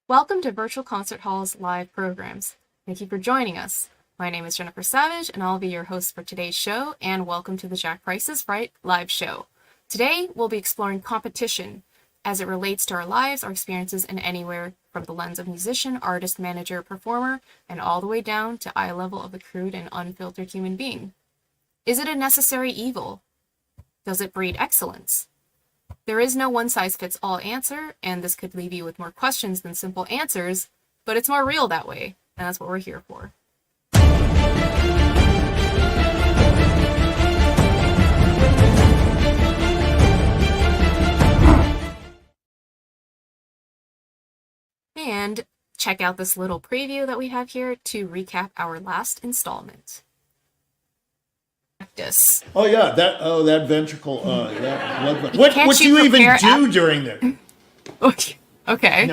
Welcome to Virtual Concert Hall's live programs. Thank you for joining us. My name is Jennifer Savage, and I'll be your host for today's show, and welcome to the Jack Price is Right live show. Today, we'll be exploring competition as it relates to our lives, our experiences, and anywhere from the lens of musician, artist, manager, performer, and all the way down to eye level of the crude and unfiltered human being. Is it a necessary evil? Does it breed excellence? There is no one-size-fits-all answer, and this could leave you with more questions than simple answers, but it's more real that way, and that's what we're here for. And check out this little preview that we have here to recap our last installment. Practice. Oh yeah, that ventricle. What do you even do during the? Okay.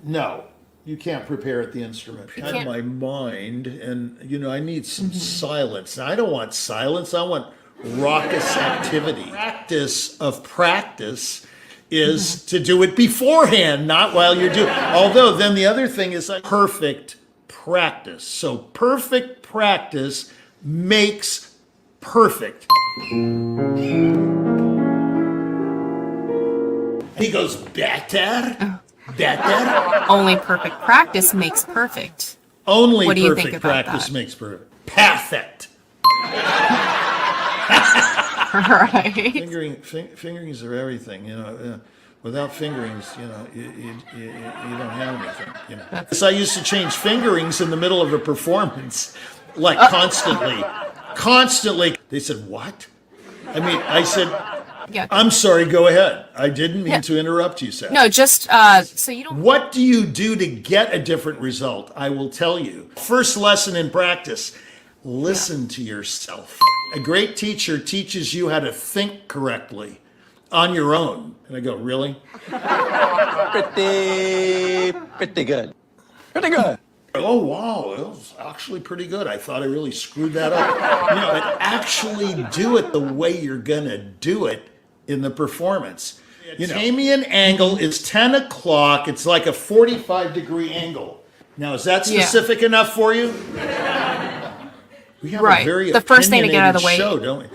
No, you can't prepare at the instrument. I have my mind, and I need some silence. Now, I don't want silence. I want raucous activity. Practice of practice is to do it beforehand, not while you're doing. Although then the other thing is like perfect practice. So perfect practice makes perfect. He goes, better. Only perfect practice makes perfect. Only what do you think perfect about practice that? makes perfect. Perfect. Right. Fingerings are everything, you know. Without fingerings, you know, you don't have anything, you know. So I used to change fingerings in the middle of a performance, like constantly. They said, what? I said, Yeah. I'm sorry, go ahead. I didn't mean to interrupt you, Seth. No, just so you don't. What do you do to get a different result? I will tell you. First lesson in practice, listen to yourself. A great teacher teaches you how to think correctly on your own. And I go, really? Pretty good. Pretty good. Oh, wow, it was actually pretty good. I thought I really screwed that up. You know, but actually do it the way you're going to do it in the performance. You know, Tamian angle is 10 o'clock. It's like a 45-degree angle. Now, is that specific enough for you? We have a very the first thing to get out of the way. Show, don't we?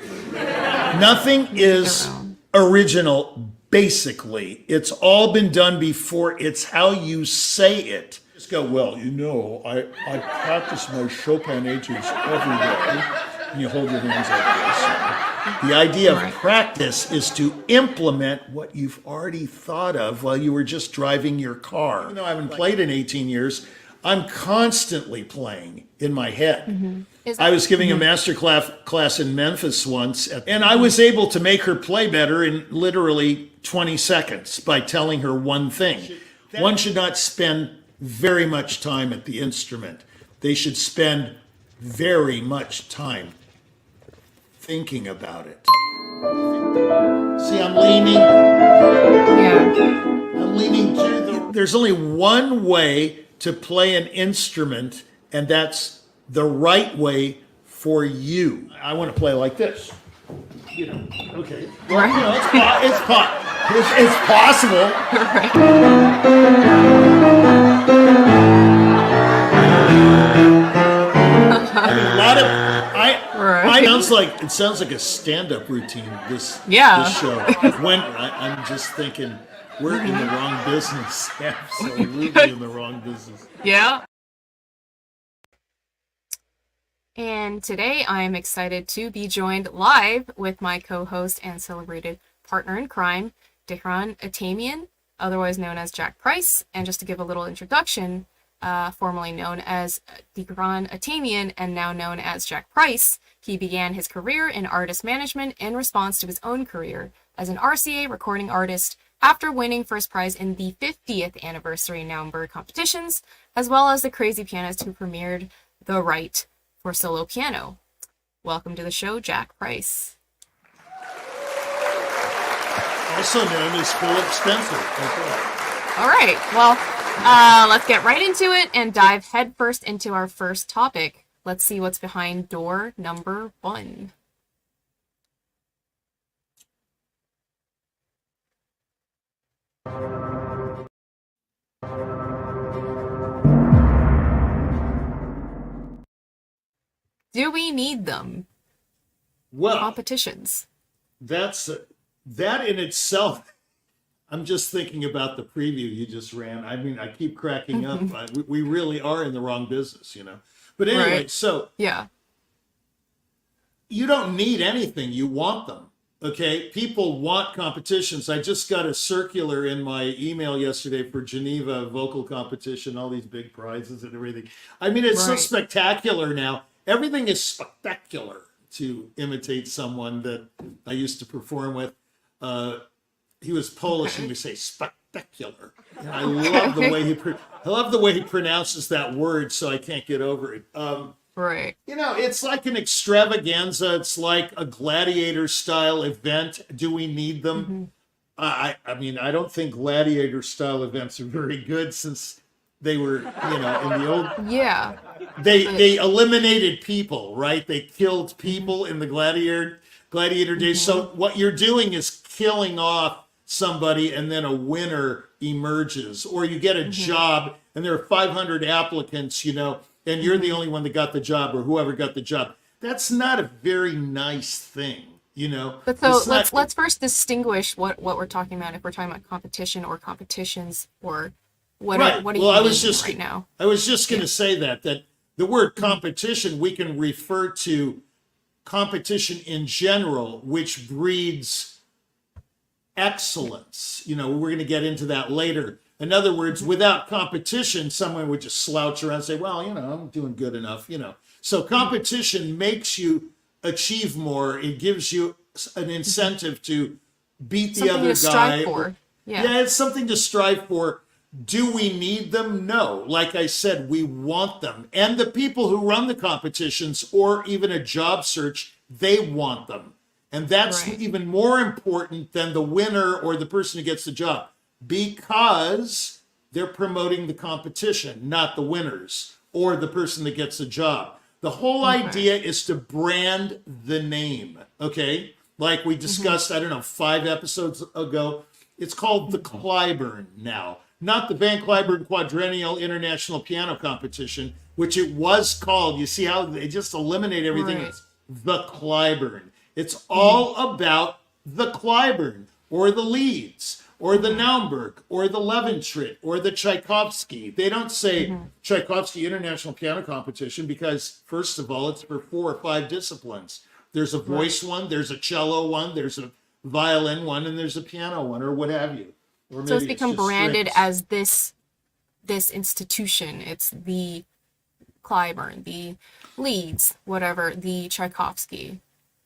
Nothing is original, basically. It's all been done before. It's how you say it. Just go, well, you know, I practice my Chopin etudes every day. And you hold your hands like this. The idea of practice is to implement what you've already thought of while you were just driving your car. Even though I haven't played in 18 years, I'm constantly playing in my head. I was giving a master class in Memphis once, and I was able to make her play better in literally 20 seconds by telling her one thing. One should not spend very much time at the instrument. They should spend very much time thinking about it. See, I'm leaning. Yeah. I'm leaning to there's only one way to play an instrument, and that's the right way for you. I want to play like this. You know, okay. Well, you know, it's possible. It sounds like a stand-up routine. This show. When I'm just thinking we're in the wrong business. Absolutely in the wrong business. Yeah. And today I am excited to be joined live with my co-host and celebrated partner in crime, Dikran Atamian, otherwise known as Jack Price. And just to give a little introduction, formerly known as Dikran Atamian and now known as Jack Price, he began his career in artist management in response to his own career as an RCA recording artist after winning first prize in the 50th anniversary Nuremberg competitions, as well as the crazy pianist who premiered The Right for solo piano. Welcome to the show, Jack Price. Also known as Philip Spencer. Okay. All right, well, let's get right into it and dive headfirst into our first topic. Let's see what's behind door number 1. Do we need them? Well, competitions. That in itself. I'm just thinking about the preview you just ran. I mean, I keep cracking up. We really are in the wrong business, you know. But anyway, so yeah, you don't need anything. You want them. Okay, people want competitions. I just got a circular in my email yesterday for Geneva vocal competition, all these big prizes and everything. I mean, it's so spectacular now. Everything is spectacular, to imitate someone that I used to perform with. He was Polish, and we say spectacular. And I love the way he pronounces that word, so I can't get over it. Right. You know, it's like an extravaganza. It's like a gladiator-style event. Do we need them? I mean, I don't think gladiator-style events are very good since they were, you know, in the old... Yeah. They eliminated people, right? They killed people in the gladiator. Gladiator Days. So what you're doing is killing off somebody and then a winner emerges. Or you get a job and there are 500 applicants, and you're the only one that got the job or whoever got the job. That's not a very nice thing, But so let's first distinguish what we're talking about, if we're talking about competition or competitions, or what are you meaning right now? I was just going to say that the word competition, we can refer to competition in general, which breeds excellence. We're going to get into that later. In other words, without competition, someone would just slouch around and say, well, I'm doing good enough, So competition makes you achieve more. It gives you an incentive to beat the other guy. Strive for. Yeah, it's something to strive for. Do we need them? No. Like I said, we want them. And the people who run the competitions or even a job search, they want them. And that's even more important than the winner or the person who gets the job, because they're promoting the competition, not the winners or the person that gets the job. The whole idea is to brand the name, okay? Like we discussed, 5 episodes ago. It's called the Clyburn now. Not the Van Cliburn Quadrennial International Piano Competition, which it was called. You see how they just eliminate everything? Right. It's the Clyburn. It's all about the Clyburn, or the Leeds, or the Naumburg, or the Leventritt, or the Tchaikovsky. They don't say Tchaikovsky International Piano Competition because, first of all, it's for 4 or 5 disciplines. There's a voice one, there's a cello one, there's a violin one, and there's a piano one, or what have you. Or So it's become branded strings. as this institution. It's the Clyburn, the Leeds, whatever, the Tchaikovsky.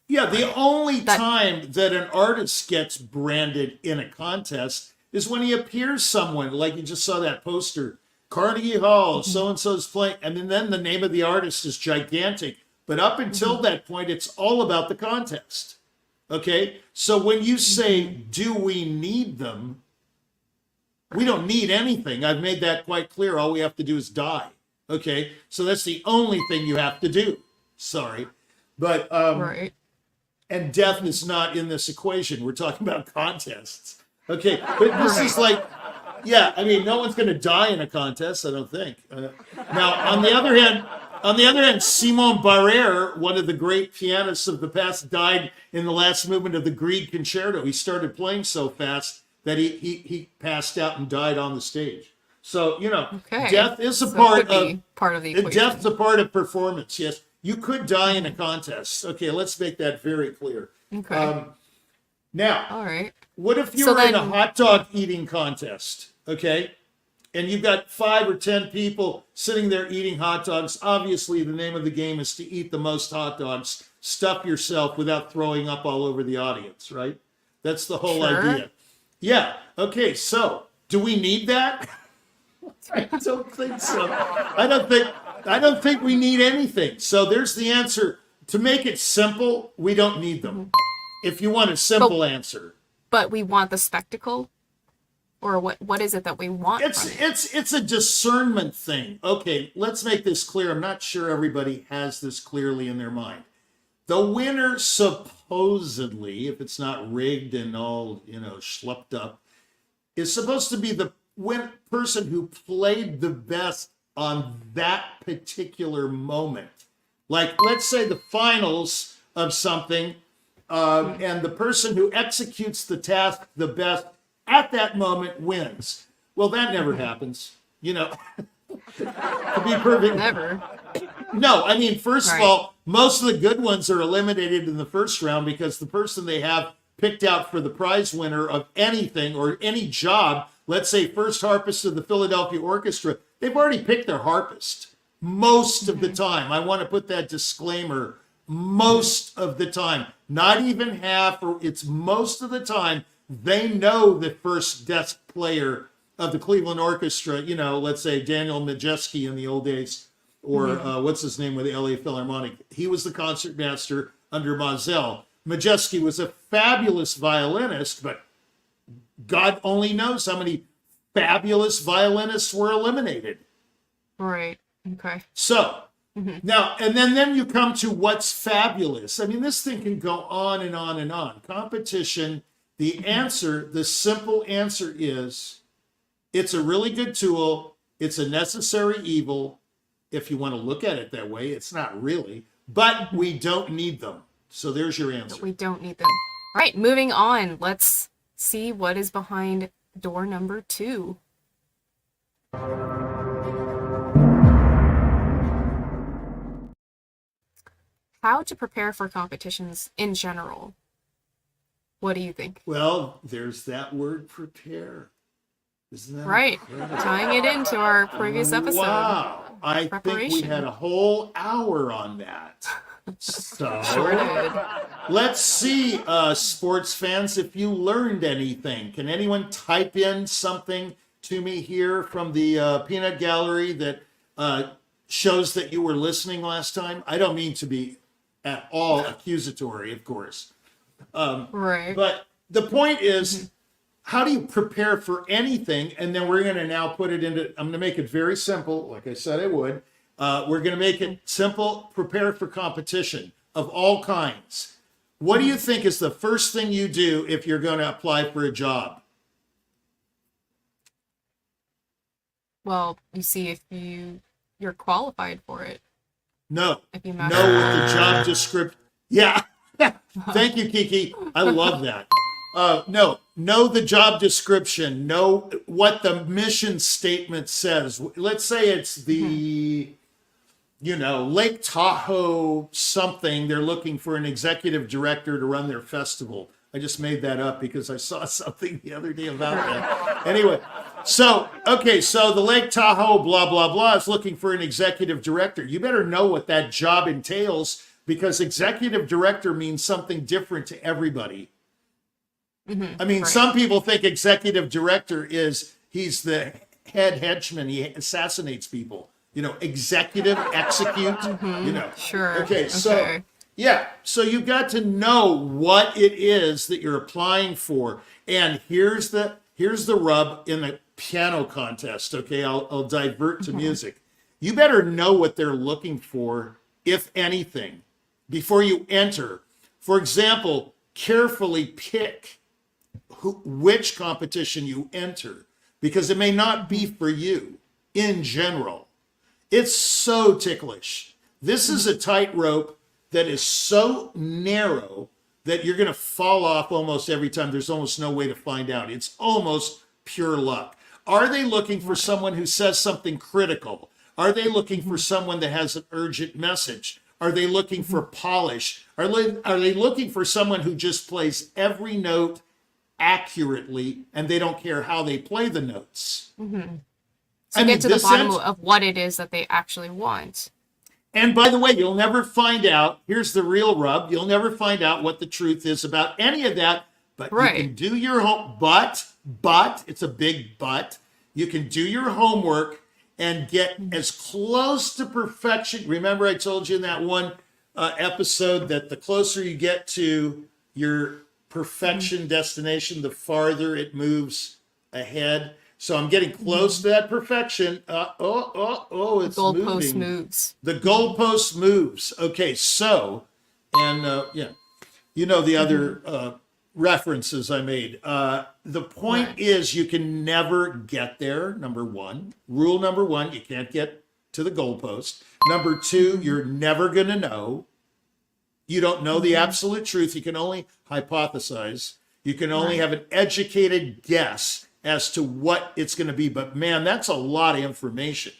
Yeah, the only time that an artist gets branded in a contest is when he appears somewhere. Like you just saw that poster, Carnegie Hall, so-and-so's playing, and then the name of the artist is gigantic. But up until that point, it's all about the contest. Okay? So when you say, do we need them? We don't need anything. I've made that quite clear. All we have to do is die. Okay? So that's the only thing you have to do. Sorry. But, and death is not in this equation. We're talking about contests. Okay? But this is like, no one's going to die in a contest, I don't think. Now, on the other hand, Simon Barrère, one of the great pianists of the past, died in the last movement of the Grieg Concerto. He started playing so fast that he passed out and died on the stage. So, death is a part of the equation. Death's a part of performance, yes. You could die in a contest. Okay, let's make that very clear. Okay. Now, all right. What if you're in a hot dog eating contest, okay? And you've got 5 or 10 people sitting there eating hot dogs. Obviously, the name of the game is to eat the most hot dogs, stuff yourself without throwing up all over the audience, right? That's the whole idea. Yeah. Okay. So, do we need that? I don't think so. I don't think we need anything. So there's the answer. To make it simple, we don't need them. If you want a simple answer. But we want the spectacle, or what is it that we want? It's a discernment thing. Okay, let's make this clear. I'm not sure everybody has this clearly in their mind. The winner supposedly, if it's not rigged and all, schlepped up, is supposed to be the person who played the best on that particular moment. Like, let's say the finals of something, and the person who executes the task the best at that moment wins. Well, that never happens, to be perfect. Never. No, first of all, most of the good ones are eliminated in the first round because the person they have picked out for the prize winner of anything or any job, let's say first harpist of the Philadelphia Orchestra, they've already picked their harpist most of the time. I want to put that disclaimer, most of the time, not even half, or it's most of the time, they know the first desk player of the Cleveland Orchestra, let's say Daniel Majeski in the old days, or what's his name with the LA Philharmonic. He was the concertmaster under Mazel. Majeski was a fabulous violinist, but God only knows how many fabulous violinists were eliminated. Right. Okay. So Now, and then you come to what's fabulous. I mean, this thing can go on and on and on. Competition, the answer, the simple answer is it's a really good tool. It's a necessary evil. If you want to look at it that way, it's not really, but we don't need them. So there's your answer. But we don't need them. All right, moving on. Let's see what is behind door number 2. How to prepare for competitions in general. What do you think? Well, there's that word prepare. Isn't that Right. incredible? Tying it into our previous episode. Wow. I think we Preparation. had a whole hour on that. So Sure did. let's see, sports fans, if you learned anything. Can anyone type in something to me here from the peanut gallery that shows that you were listening last time? I don't mean to be at all accusatory, of course. Right. But the point is, how do you prepare for anything? And then we're going to now put it into, I'm going to make it very simple, like I said I would. We're going to make it simple, prepare for competition of all kinds. What do you think is the first thing you do if you're going to apply for a job? Well, you see if you're qualified for it. No. If you Know matter. what the job description. Yeah. Thank you, Kiki. I love that. No, know the job description. Know what the mission statement says. Let's say it's the, Lake Tahoe something. They're looking for an executive director to run their festival. I just made that up because I saw something the other day about that. Anyway, so the Lake Tahoe blah, blah, blah is looking for an executive director. You better know what that job entails because executive director means something different to everybody. I mean, right. Some people think executive director he's the head henchman. He assassinates people. Executive, execute, Sure. Okay, so you've got to know what it is that you're applying for. And here's the rub in the piano contest. Okay, I'll divert to music. You better know what they're looking for, if anything, before you enter. For example, carefully pick which competition you enter, because it may not be for you in general. It's so ticklish. This is a tightrope that is so narrow that you're going to fall off almost every time. There's almost no way to find out. It's almost pure luck. Are they looking for someone who says something critical? Are they looking for someone that has an urgent message? Are they looking for polish? Are they looking for someone who just plays every note accurately and they don't care how they play the notes? So get to the bottom of what it is that they actually want. And by the way, you'll never find out. Here's the real rub. You'll never find out what the truth is about any of that. But right. You can do your home. But it's a big but. You can do your homework and get as close to perfection. Remember, I told you in that one episode that the closer you get to your perfection destination, the farther it moves ahead. So I'm getting close to that perfection. It's The goalpost moving. moves. The goalpost moves. Okay, so, and the other references I made. The point is you can never get there, number one. Rule number one, you can't get to the goalpost. Number two, you're never going to know. You don't know the absolute truth. You can only hypothesize. You can only have an educated guess as to what it's going to be. But man, that's a lot of information.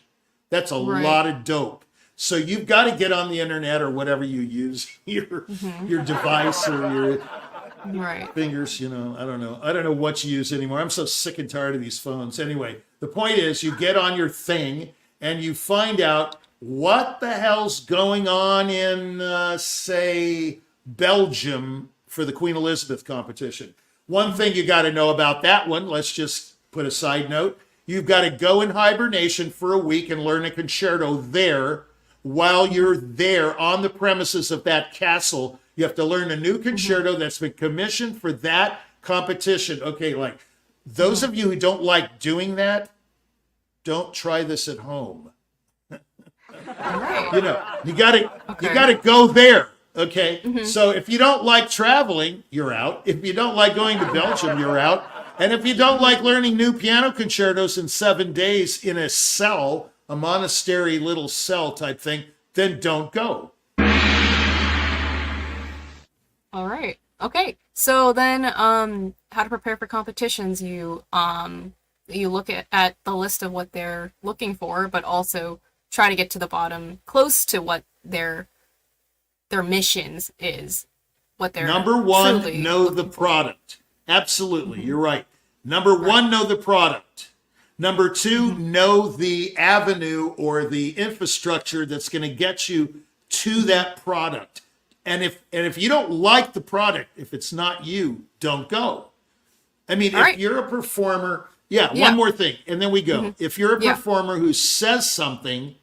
That's a lot of dope. So you've got to get on the internet or whatever you use, your device or your fingers, I don't know. I don't know what you use anymore. I'm so sick and tired of these phones. Anyway, the point is you get on your thing and you find out what the hell's going on in, say, Belgium for the Queen Elizabeth competition. One thing you got to know about that one, let's just put a side note. You've got to go in hibernation for a week and learn a concerto there while you're there on the premises of that castle. You have to learn a new concerto that's been commissioned for that competition. Okay, like those of you who don't like doing that, don't try this at home. All right. You know, you gotta Okay. go there. Okay. So if you don't like traveling, you're out. If you don't like going to Belgium, you're out. And if you don't like learning new piano concertos in 7 days in a cell, a monastery little cell type thing, then don't go. All right. Okay. So then, how to prepare for competitions? You look at the list of what they're looking for, but also try to get to the bottom, close to what their missions is, what they're Number one, truly know the looking for. product. Absolutely, you're right. Number one, know the product. Number two, know the avenue or the infrastructure that's going to get you to that product. And if you don't like the product, if it's not you, don't go. I mean, All if right. you're a performer, yeah, Yeah. one more thing, and then we go. If you're a Yeah. performer who says something,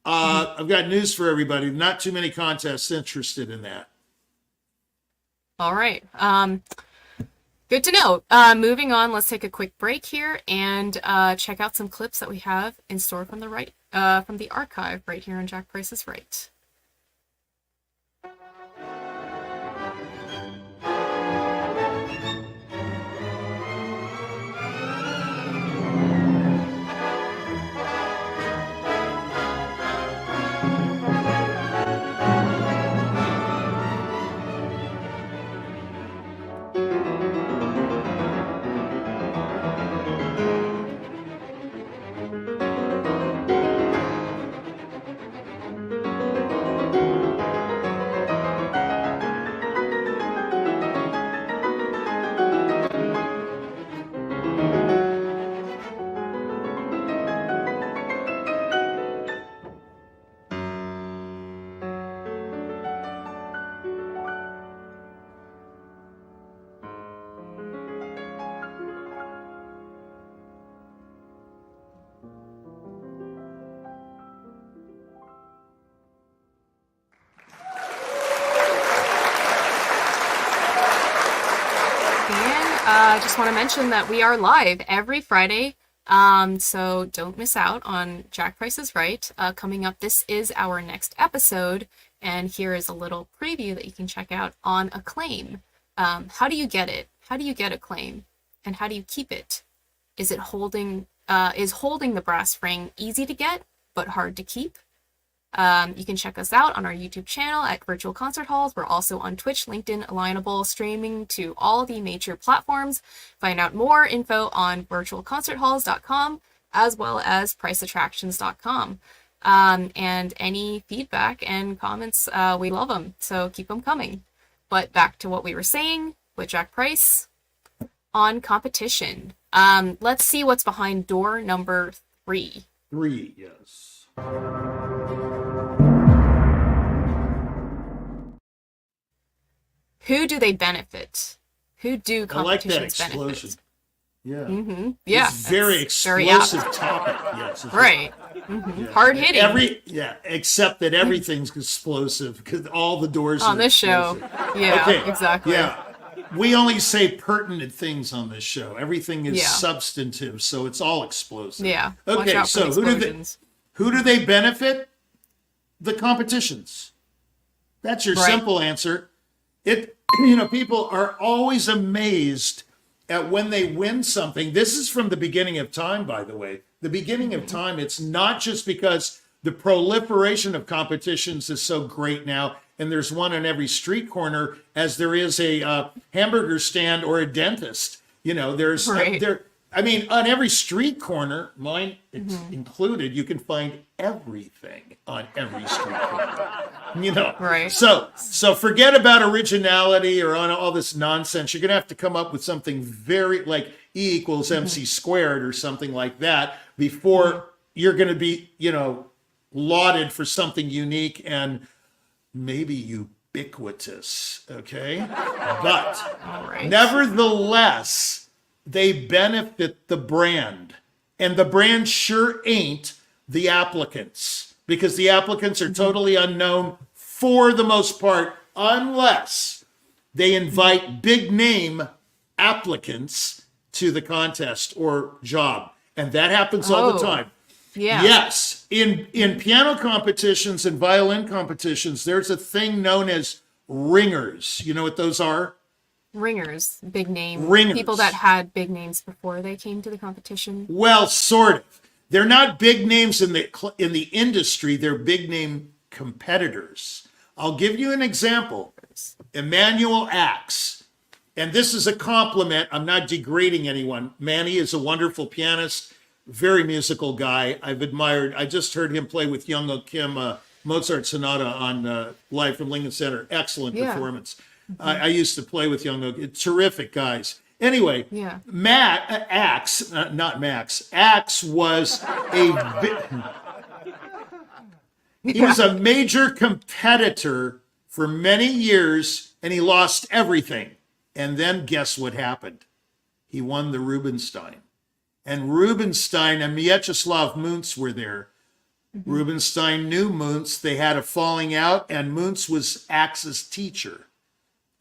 I've got news for everybody. Not too many contests interested in that. All right. Good to know. Moving on, let's take a quick break here and check out some clips that we have in store from the archive right here on Jack Price is Right. And I just want to mention that we are live every Friday, so don't miss out on Jack Price is Right. Coming up, this is our next episode, and here is a little preview that you can check out on Acclaim. How do you get it? How do you get Acclaim? And how do you keep it? Is holding the brass ring easy to get, but hard to keep? You can check us out on our YouTube channel at Virtual Concert Halls. We're also on Twitch, LinkedIn, Alignable, streaming to all the major platforms. Find out more info on virtualconcerthalls.com as well as priceattractions.com. And any feedback and comments, we love them, so keep them coming. But back to what we were saying with Jack Price on competition. Let's see what's behind door number 3. 3, yes. Who do they benefit? Who do I like that competitions explosion. benefit? Yeah. Yeah, It's very that's very apt. explosive topic. Yes. Right. Yeah. Hard hitting. Except that everything's explosive because all the doors On are this show. explosive. Yeah, Okay. exactly. Yeah. We only say pertinent things on this show. Everything is Yeah. substantive, so it's all explosive. Yeah. Watch Okay, out for so the who explosions. do they benefit? The competitions. That's your Right. simple answer. People are always amazed at when they win something. This is from the beginning of time, by the way. The beginning of time, it's not just because the proliferation of competitions is so great now, and there's one on every street corner, as there is a hamburger stand or a dentist. There's Right. on every street corner, mine included, you can find everything on every street corner. Right. So forget about originality or on all this nonsense. You're gonna have to come up with something very like E equals MC squared or something like that before you're gonna be, lauded for something unique and maybe ubiquitous. Okay, but All right. nevertheless, they benefit the brand. And the brand sure ain't the applicants, because the applicants are totally unknown for the most part, unless they invite big name applicants to the contest or job. And that happens all the Oh. time. Yeah. Yes. In piano competitions and violin competitions, there's a thing known as ringers. You know what those are? Ringers, big name. Ringers. People that had big names before they came to the competition. Well, sort of. They're not big names in the industry. They're big name competitors. I'll give you an example. Emmanuel Axe. And this is a compliment. I'm not degrading anyone. Manny is a wonderful pianist, very musical guy. I just heard him play with Young Kim Mozart Sonata on Live from Lincoln Center. Excellent performance. I used to play with Young terrific guys. Anyway, Axe, not Max, Axe was he was a major competitor for many years, and he lost everything. And then guess what happened? He won the Rubinstein. And Rubinstein and Mieczysław Muntz were there. Rubinstein knew Muntz. They had a falling out, and Muntz was Axe's teacher.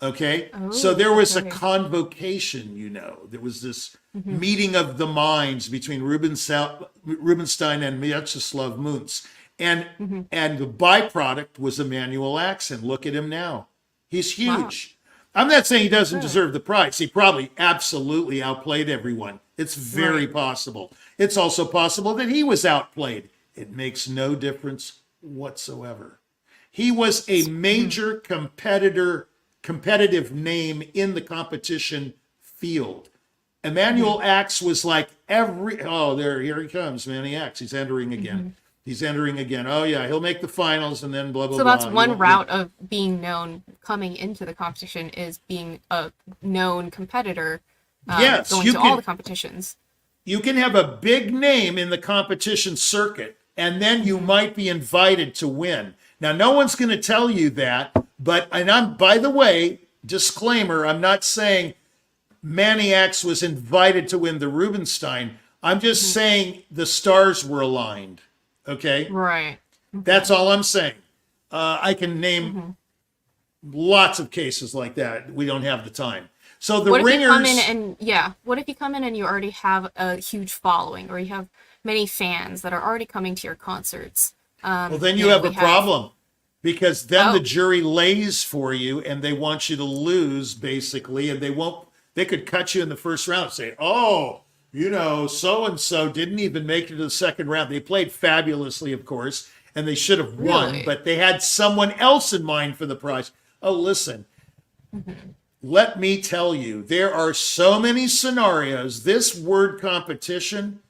Okay? So there was a convocation, There was this meeting of the minds between Rubinstein and Mieczysław Muntz. And the byproduct was Emmanuel Axe. And look at him now. He's huge. Wow. I'm not saying he doesn't deserve the prize. He probably absolutely outplayed everyone. It's very possible. It's also possible that he was outplayed. It makes no difference whatsoever. He was a major competitive name in the competition field. Emmanuel Axe was like here he comes, Manny Axe. He's entering again. He's entering again. Oh, yeah, he'll make the finals and then blah, blah, blah. So that's one route of being known coming into the competition is being a known competitor going to all the competitions. You can have a big name in the competition circuit, and then you might be invited to win. Now, no one's going to tell you that, by the way, disclaimer, I'm not saying Manny Axe was invited to win the Rubinstein. I'm just saying the stars were aligned. Okay? Right. That's all I'm saying. I can name lots of cases like that. We don't have the time. So the ringers. What if you come in and you already have a huge following, or you have many fans that are already coming to your concerts? Well, then you have a problem, because then the jury lays for you and they want you to lose, basically, and they could cut you in the first round and say, so-and-so didn't even make it to the second round. They played fabulously, of course, and they should have won, but they had someone else in mind for the prize. Oh, listen, let me tell you, there are so many scenarios. This word competition,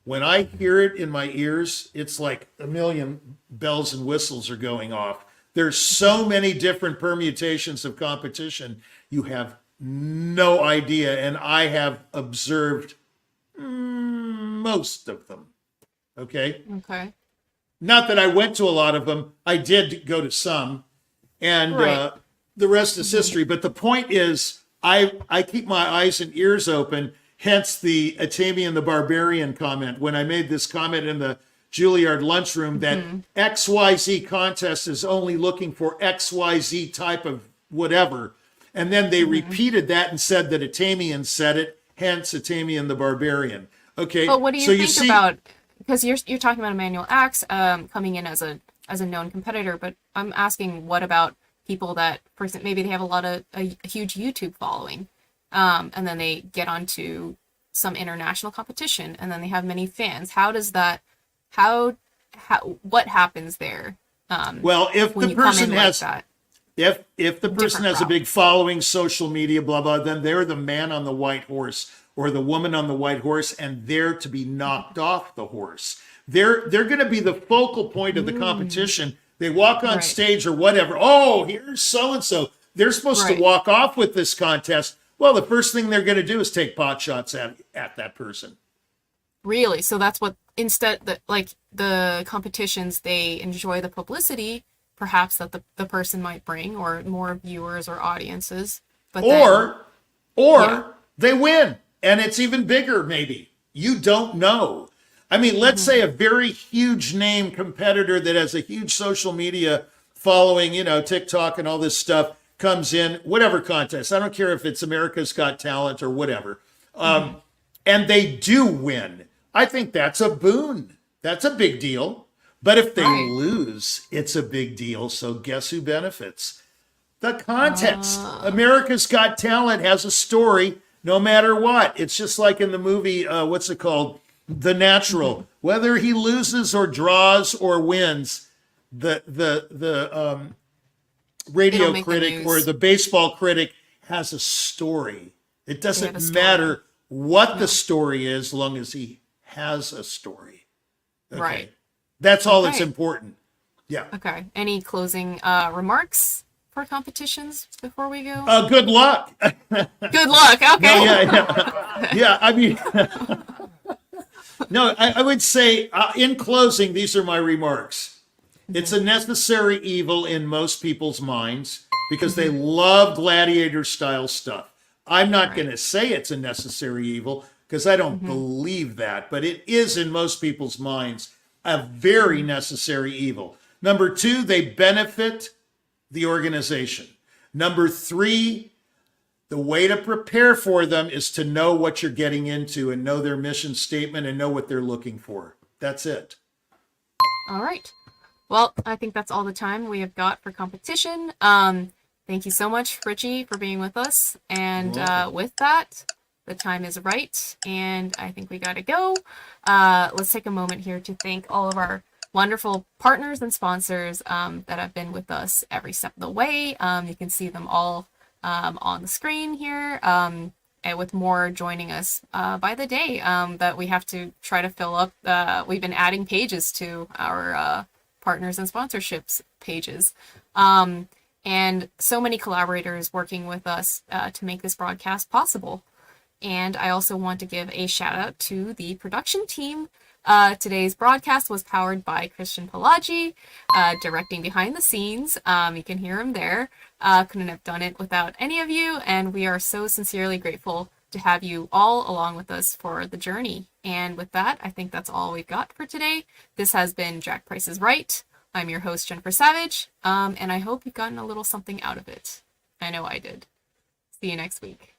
when I hear it in my ears, it's like a million bells and whistles are going off. There's so many different permutations of competition. You have no idea, and I have observed most of them. Okay. Not that I went to a lot of them. I did go to some, and the rest is history. But the point is, I keep my eyes and ears open. Hence the Attamian the Barbarian comment when I made this comment in the Juilliard lunchroom that XYZ contest is only looking for XYZ type of whatever, and then they repeated that and said that Attamian said it. Hence, Attamian the Barbarian. Okay. But what do you think about? Because you're talking about Emmanuel Axe coming in as a known competitor, but I'm asking, what about people that, for example, maybe they have a huge YouTube following, and then they get onto some international competition, and then they have many fans. How does that? What happens there? Well, if the person has that. If the person has a big following, social media, blah, blah, then they're the man on the white horse or the woman on the white horse, and they're to be knocked off the horse. They're going to be the focal point of the competition. They walk on stage or whatever. Oh, here's so-and-so. They're supposed to walk off with this contest. Well, the first thing they're going to do is take pot shots at that person. Really? So that's what, instead, the competitions, they enjoy the publicity perhaps that the person might bring, or more viewers or audiences, but they win, and it's even bigger. Maybe you don't know. I mean, let's say a very huge name competitor that has a huge social media following, TikTok and all this stuff, comes in, whatever contest. I don't care if it's America's Got Talent or whatever, and they do win. I think that's a boon. That's a big deal. But if they Right. lose, it's a big deal. So guess who benefits? The contest. America's Got Talent has a story no matter what. It's just like in the movie, what's it called? The Natural. Whether he loses or draws or wins, the radio make the critic news. or the baseball critic has a story. It have doesn't a story. matter what the story is, as long as he has a story. Okay. Right. That's all that's Okay. important. Yeah. Okay. Any closing remarks for competitions before we go? Good luck. Good luck. Okay. Yeah. I mean, no, I would say in closing, these are my remarks. It's a necessary evil in most people's minds because they love gladiator style stuff. I'm not going to say it's a necessary evil because I don't believe that, but it is in most people's minds a very necessary evil. Number two, they benefit the organization. Number three, the way to prepare for them is to know what you're getting into and know their mission statement and know what they're looking for. That's it. All right. Well, I think that's all the time we have got for competition. Thank you so much, Richie, for being with us. And with that, the time is right, and I think we got to go. Let's take a moment here to thank all of our wonderful partners and sponsors that have been with us every step of the way. You can see them all on the screen here, and with more joining us by the day that we have to try to fill up. We've been adding pages to our partners and sponsorships pages. And so many collaborators working with us to make this broadcast possible. And I also want to give a shout out to the production team. Today's broadcast was powered by Christian Pelagi, directing behind the scenes. You can hear him there. Couldn't have done it without any of you, and we are so sincerely grateful to have you all along with us for the journey. And with that, I think that's all we've got for today. This has been Jack Price is Right. I'm your host, Jennifer Savage, and I hope you've gotten a little something out of it. I know I did. See you next week.